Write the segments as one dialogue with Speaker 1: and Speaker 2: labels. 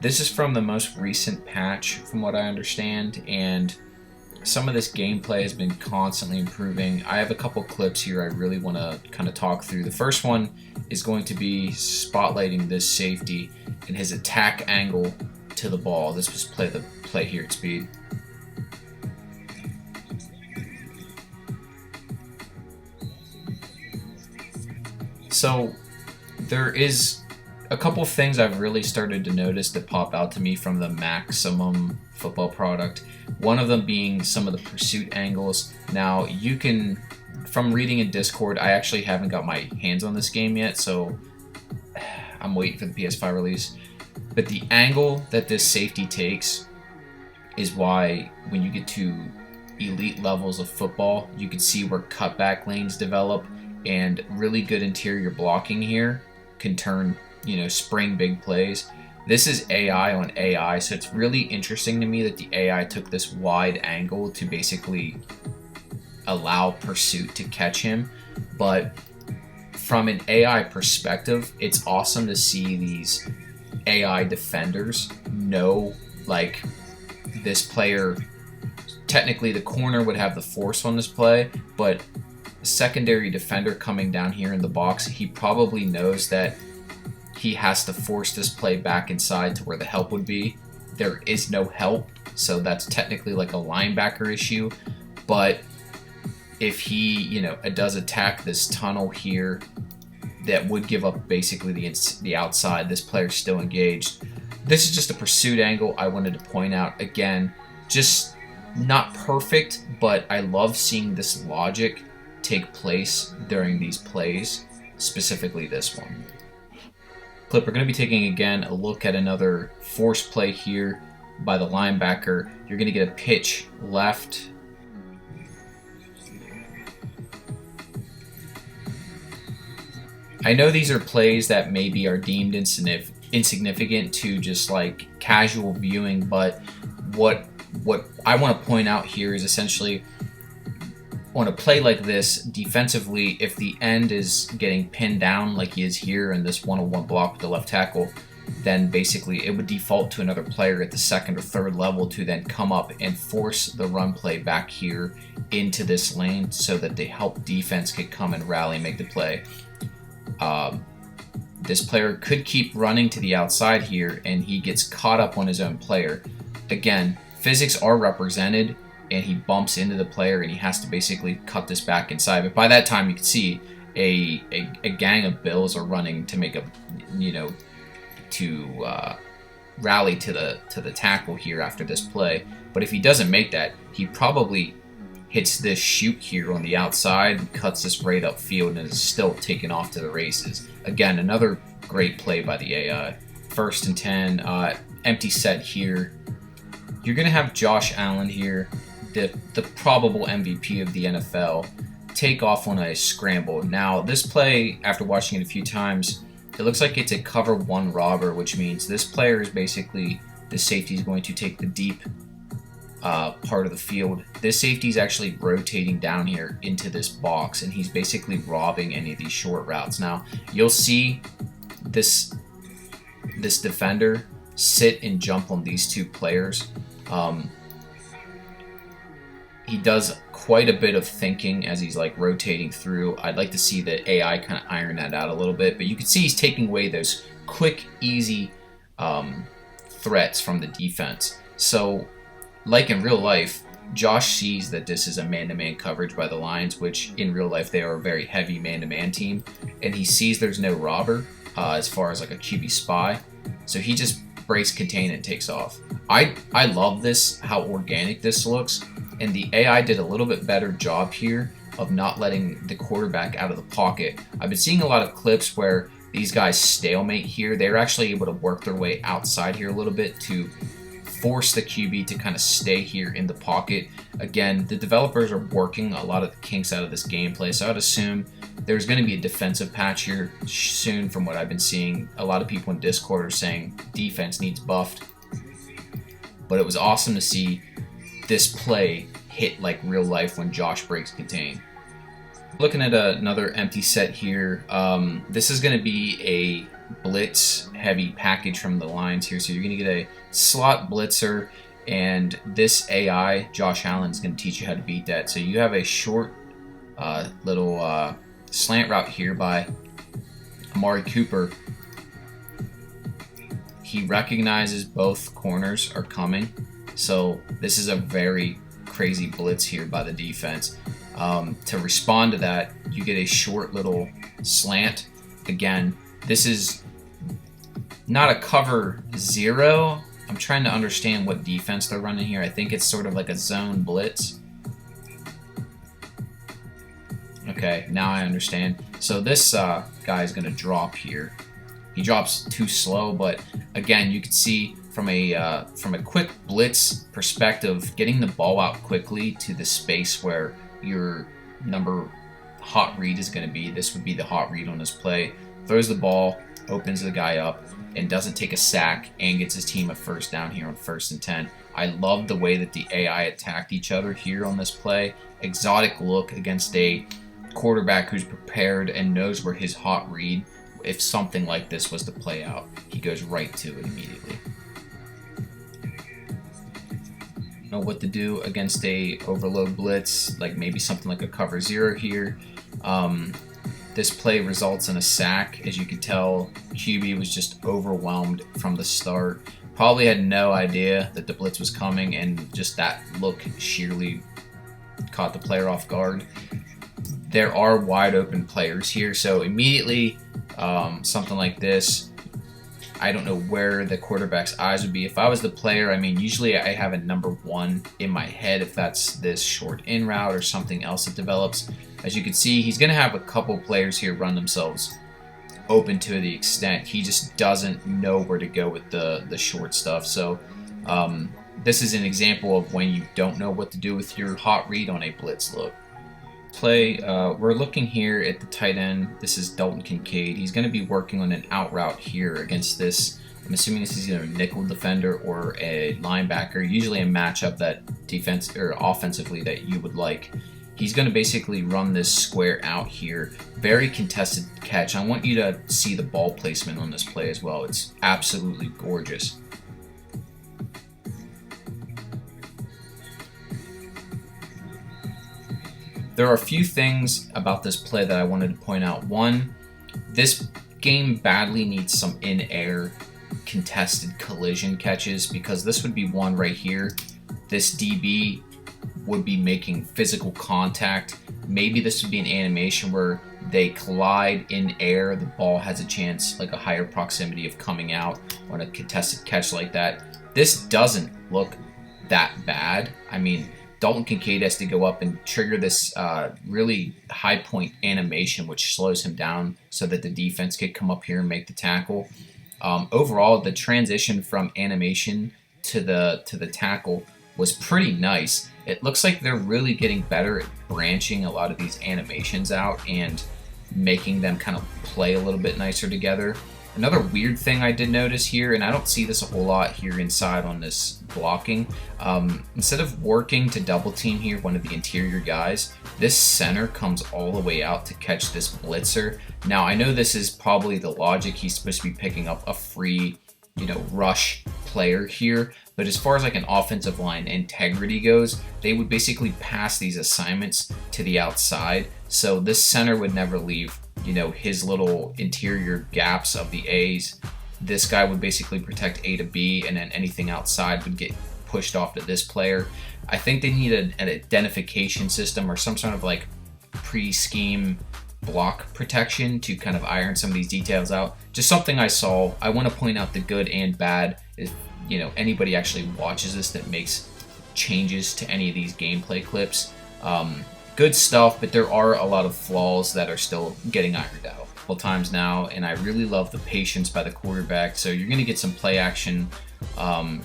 Speaker 1: This is from the most recent patch, from what I understand, and some of this gameplay has been constantly improving. I have a couple clips here I really want to kind of talk through. The first one is going to be spotlighting this safety and his attack angle to the ball. This was play here at speed. So there is a couple things I've really started to notice that pop out to me from the Maximum Football product. One of them being some of the pursuit angles. Now you can, from reading in Discord, I actually haven't got my hands on this game yet, so I'm waiting for the PS5 release. But the angle that this safety takes is why when you get to elite levels of football, you can see where cutback lanes develop, and really good interior blocking here can turn, spring big plays. This is AI on AI, so it's really interesting to me that the AI took this wide angle to basically allow pursuit to catch him. But from an AI perspective, it's awesome to see these AI defenders know, like, this player, technically the corner would have the force on this play, but secondary defender coming down here in the box, he probably knows that he has to force this play back inside to where the help would be. There is no help, so that's technically like a linebacker issue. But if he, does attack this tunnel here, that would give up basically the outside. This player's still engaged. This is just a pursuit angle I wanted to point out. Again, just not perfect, but I love seeing this logic take place during these plays, specifically this one. Clip, we're going to be taking again a look at another force play here by the linebacker. You're going to get a pitch left. I know these are plays that maybe are deemed insignificant to just like casual viewing, but what I want to point out here is essentially on a play like this, defensively, if the end is getting pinned down like he is here in this one-on-one block with the left tackle, then basically it would default to another player at the second or third level to then come up and force the run play back here into this lane so that the help defense could come and rally and make the play. This player could keep running to the outside here and he gets caught up on his own player. Again, physics are represented, and he bumps into the player and he has to basically cut this back inside. But by that time, you can see a gang of Bills are running to make to rally to the tackle here after this play. But if he doesn't make that, he probably hits this shoot here on the outside and cuts this right upfield and is still taken off to the races. Again, another great play by the AI. 1st and 10, empty set here. You're going to have Josh Allen here, the probable MVP of the NFL, take off on a scramble. Now, this play, after watching it a few times, it looks like it's a cover one robber, which means this player is basically, the safety is going to take the deep part of the field. This safety is actually rotating down here into this box, and he's basically robbing any of these short routes. Now, you'll see this defender sit and jump on these two players. He does quite a bit of thinking as he's like rotating through. I'd like to see the AI kind of iron that out a little bit, but you can see he's taking away those quick, easy threats from the defense. So, like in real life, Josh sees that this is a man-to-man coverage by the Lions, which in real life they are a very heavy man-to-man team, and he sees there's no robber as far as like a QB spy, so he just breaks contain and takes off. I love this, how organic this looks, and the AI did a little bit better job here of not letting the quarterback out of the pocket. I've been seeing a lot of clips where these guys stalemate here. They're actually able to work their way outside here a little bit to force the QB to kind of stay here in the pocket. Again, the developers are working a lot of the kinks out of this gameplay, so I'd assume there's going to be a defensive patch here soon. From what I've been seeing, a lot of people in Discord are saying defense needs buffed. But it was awesome to see this play hit like real life when Josh breaks contain. Looking at another empty set here, this is going to be a blitz heavy package from the Lions here. So you're going to get a slot blitzer, and this AI, Josh Allen, is going to teach you how to beat that. So you have a short little slant route here by Amari Cooper. He recognizes both corners are coming. So this is a very crazy blitz here by the defense. To respond to that, you get a short little slant. Again, this is not a cover zero. I'm trying to understand what defense they're running here. I think it's sort of like a zone blitz. Okay, now I understand. So this guy is going to drop here. He drops too slow, but again, you can see from a quick blitz perspective, getting the ball out quickly to the space where your number hot read is going to be. This would be the hot read on this play. Throws the ball, opens the guy up, and doesn't take a sack, and gets his team a first down here on 1st and 10. I love the way that the AI attacked each other here on this play. Exotic look against a quarterback who's prepared and knows where his hot read, if something like this was to play out, he goes right to it immediately. Know what to do against a overload blitz, like maybe something like a cover zero here. This play results in a sack. As you can tell, QB was just overwhelmed from the start. Probably had no idea that the blitz was coming, and just that look sheerly caught the player off guard. There are wide open players here, so immediately something like this, I don't know where the quarterback's eyes would be. If I was the player, I mean, usually I have a number one in my head if that's this short in route or something else that develops. As you can see, he's going to have a couple players here run themselves open to the extent he just doesn't know where to go with the short stuff. So this is an example of when you don't know what to do with your hot read on a blitz look. Play, we're looking here at the tight end. This is Dalton Kincaid. He's going to be working on an out route here against this. I'm assuming this is either a nickel defender or a linebacker, usually a matchup that defense or offensively that you would like. He's going to basically run this square out here. Very contested catch. I want you to see the ball placement on this play as well. It's absolutely gorgeous. There are a few things about this play that I wanted to point out. One, this game badly needs some in-air contested collision catches, because this would be one right here. This DB would be making physical contact. Maybe this would be an animation where they collide in air. The ball has a chance, like a higher proximity of coming out on a contested catch like that. This doesn't look that bad. I mean, Dalton Kincaid has to go up and trigger this really high point animation, which slows him down so that the defense could come up here and make the tackle. Overall, the transition from animation to the tackle was pretty nice. It looks like they're really getting better at branching a lot of these animations out and making them kind of play a little bit nicer together. Another weird thing I did notice here, and I don't see this a whole lot here inside on this blocking, instead of working to double team here one of the interior guys, this center comes all the way out to catch this blitzer. Now I know this is probably the logic, he's supposed to be picking up a free, rush player here, but as far as like an offensive line integrity goes, they would basically pass these assignments to the outside, so this center would never leave his little interior gaps of the A's. This guy would basically protect A to B, and then anything outside would get pushed off to this player. I think they need an identification system or some sort of like pre-scheme block protection to kind of iron some of these details out. Just something I saw. I want to point out the good and bad. If anybody actually watches this that makes changes to any of these gameplay clips, good stuff, but there are a lot of flaws that are still getting ironed out a couple times now, and I really love the patience by the quarterback. So you're going to get some play action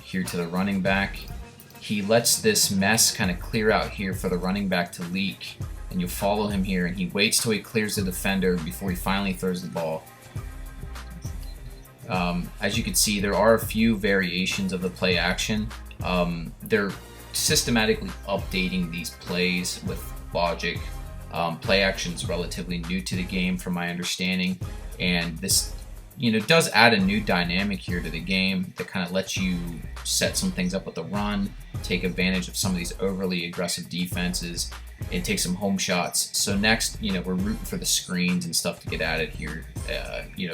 Speaker 1: here to the running back. He lets this mess kind of clear out here for the running back to leak, and you follow him here, and he waits till he clears the defender before he finally throws the ball. As you can see, there are a few variations of the play action. They're systematically updating these plays with logic. Play action is relatively new to the game from my understanding, and this does add a new dynamic here to the game that kind of lets you set some things up with the run, take advantage of some of these overly aggressive defenses, and take some home shots. So next, we're rooting for the screens and stuff to get added here.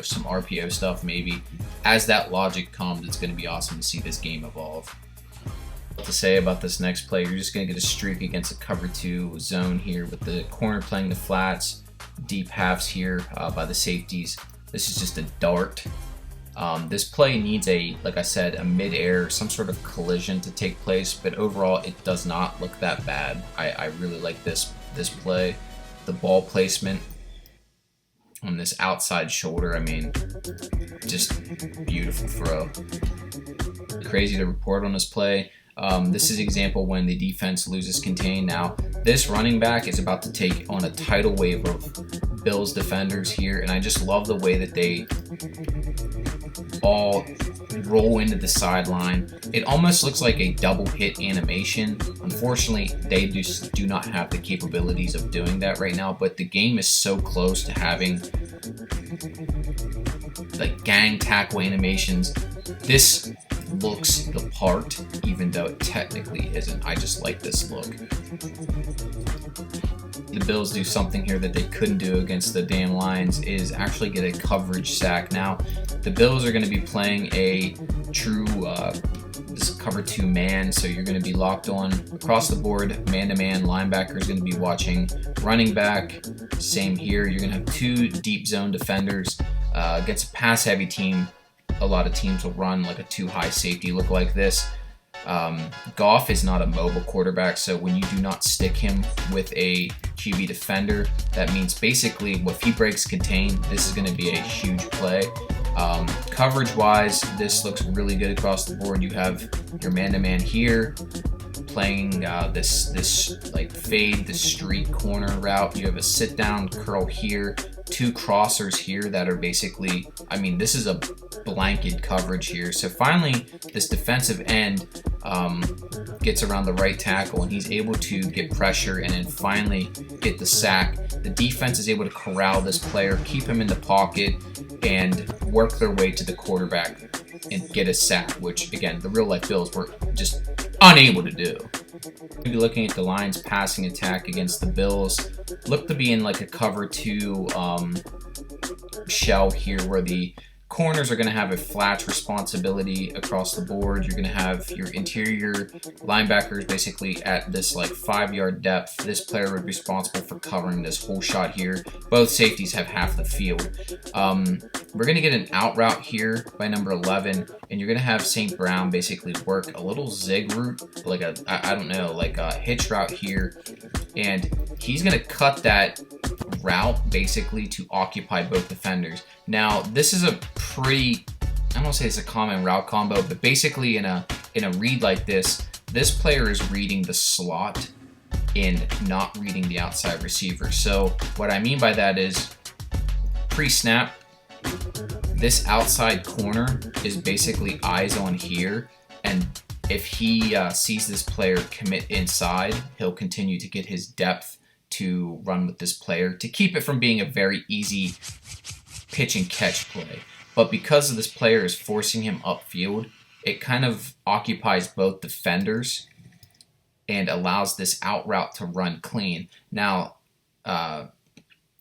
Speaker 1: Some RPO stuff maybe. As that logic comes, it's going to be awesome to see this game evolve. What to say about this next play? You're just going to get a streak against a cover 2 zone here with the corner playing the flats, deep halves here by the safeties. This is just a dart. This play needs like I said, a mid-air, some sort of collision to take place, but overall it does not look that bad. I really like this play. The ball placement on this outside shoulder, I mean, just beautiful throw. Crazy to report on this play. This is an example when the defense loses contain. Now, this running back is about to take on a tidal wave of Bills defenders here, and I just love the way that they all roll into the sideline. It almost looks like a double hit animation. Unfortunately, they just do not have the capabilities of doing that right now, but the game is so close to having like gang tackle animations. This looks the part, even though it technically isn't. I just like this look. The Bills do something here that they couldn't do against the damn Lions, is actually get a coverage sack. Now, the Bills are going to be playing a true this cover 2 man, so you're going to be locked on across the board, man-to-man. Linebacker is going to be watching running back. Same here. You're going to have 2 deep zone defenders against a pass-heavy team. A lot of teams will run like a 2-high safety look like this. Goff is not a mobile quarterback, so when you do not stick him with a QB defender, that means basically if he breaks contain, this is going to be a huge play. Coverage-wise, this looks really good across the board. You have your man-to-man here playing this like fade, the streak corner route. You have a sit-down curl here, 2 crossers here that are basically, I mean, this is a blanket coverage here. So finally, this defensive end gets around the right tackle, and he's able to get pressure and then finally get the sack. The defense is able to corral this player, keep him in the pocket, and work their way to the quarterback and get a sack, which, again, the real-life Bills were just unable to do. Maybe looking at the Lions' passing attack against the Bills, look to be in like a cover 2 shell here, where the corners are going to have a flat responsibility across the board. You're going to have your interior linebackers basically at this like 5-yard depth. This player would be responsible for covering this whole shot here. Both safeties have half the field. We're going to get an out route here by number 11, and you're going to have St. Brown basically work a little zig route, like a hitch route here, and he's going to cut that route basically to occupy both defenders. Now, this is a pretty, I don't want to say it's a common route combo, but basically in a read like this player is reading the slot and not reading the outside receiver. So what I mean by that is pre-snap, this outside corner is basically eyes on here, and if he sees this player commit inside, he'll continue to get his depth to run with this player to keep it from being a very easy pitch and catch play. But because of this player is forcing him upfield, it kind of occupies both defenders and allows this out route to run clean. Now,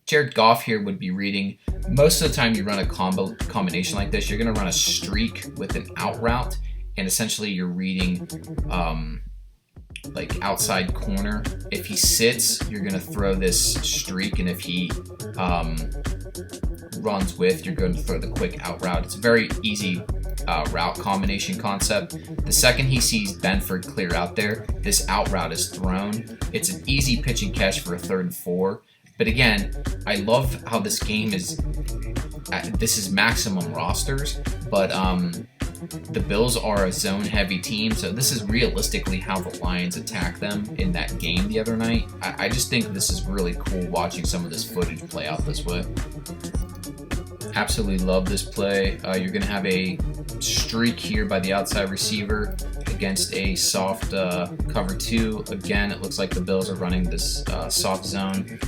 Speaker 1: Jared Goff here would be reading, most of the time you run a combination like this, you're going to run a streak with an out route, and essentially you're reading like outside corner. If he sits, you're going to throw this streak, and if he runs with, you're going to throw the quick out route. It's a very easy route combination concept. The second he sees Benford clear out there, this out route is thrown. It's an easy pitch and catch for a 3rd and 4. But again, I love how this game is, this is maximum rosters, but the Bills are a zone-heavy team, so this is realistically how the Lions attack them in that game the other night. I just think this is really cool watching some of this footage play out this way. Absolutely love this play. You're going to have a streak here by the outside receiver. against a soft cover 2. Again, it looks like the Bills are running this soft zone.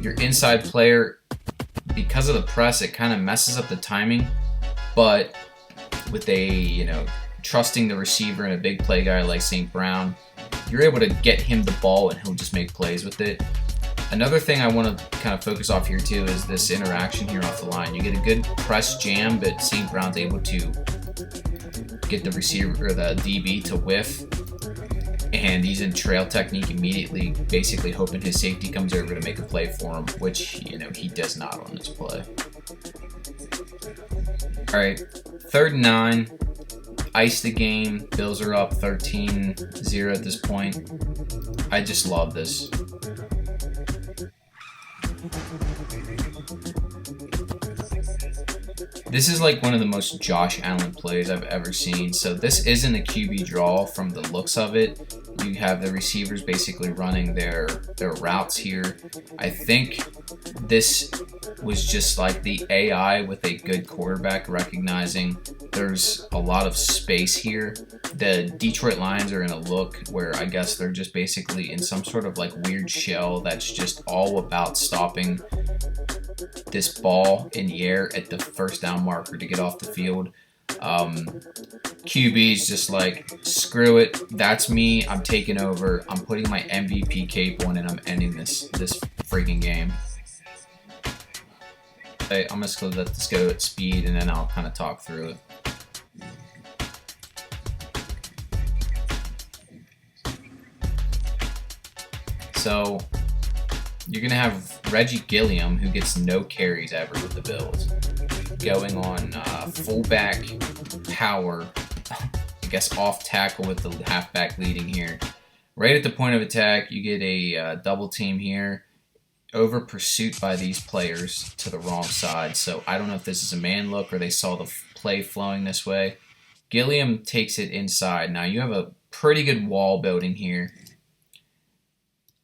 Speaker 1: Your inside player, because of the press, it kind of messes up the timing, but with a, trusting the receiver and a big play guy like St. Brown, you're able to get him the ball and he'll just make plays with it. Another thing I want to kind of focus off here too is this interaction here off the line. You get a good press jam, but St. Brown's able to get the receiver or the DB to whiff, and he's in trail technique immediately, basically hoping his safety comes over to make a play for him, which he does not on this play. All right, 3rd and 9. Ice the game. Bills are up 13-0 at this point. I just love this. This is like one of the most Josh Allen plays I've ever seen. So this isn't a QB draw from the looks of it. You have the receivers basically running their routes here. I think this was just like the AI with a good quarterback recognizing there's a lot of space here. The Detroit Lions are in a look where I guess they're just basically in some sort of like weird shell that's just all about stopping this ball in the air at the first down marker to get off the field. QB's just like, screw it, that's me, I'm taking over, I'm putting my MVP cape on, and I'm ending this freaking game. Okay, I'm just gonna let this go at speed and then I'll kind of talk through it. So you're going to have Reggie Gilliam, who gets no carries ever with the Bills, going on fullback power, I guess off tackle with the halfback leading here. Right at the point of attack, you get a double team here, over pursuit by these players to the wrong side. So I don't know if this is a man look or they saw the play flowing this way. Gilliam takes it inside. Now you have a pretty good wall building here.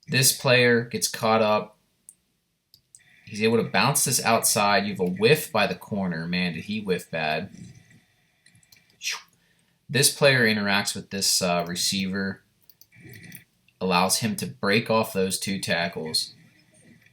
Speaker 1: This player gets caught up. He's able to bounce this outside. You have a whiff by the corner. Man, did he whiff bad. This player interacts with this receiver. Allows him to break off those 2 tackles.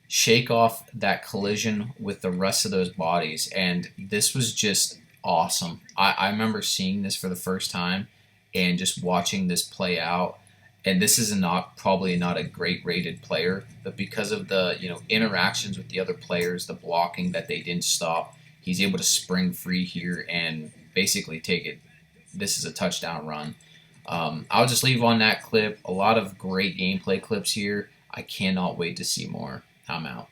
Speaker 1: Shake off that collision with the rest of those bodies. And this was just awesome. I remember seeing this for the first time and just watching this play out. And this is probably not a great rated player, but because of the interactions with the other players, the blocking that they didn't stop, he's able to spring free here and basically take it. This is a touchdown run. I'll just leave on that clip. A lot of great gameplay clips here. I cannot wait to see more. I'm out.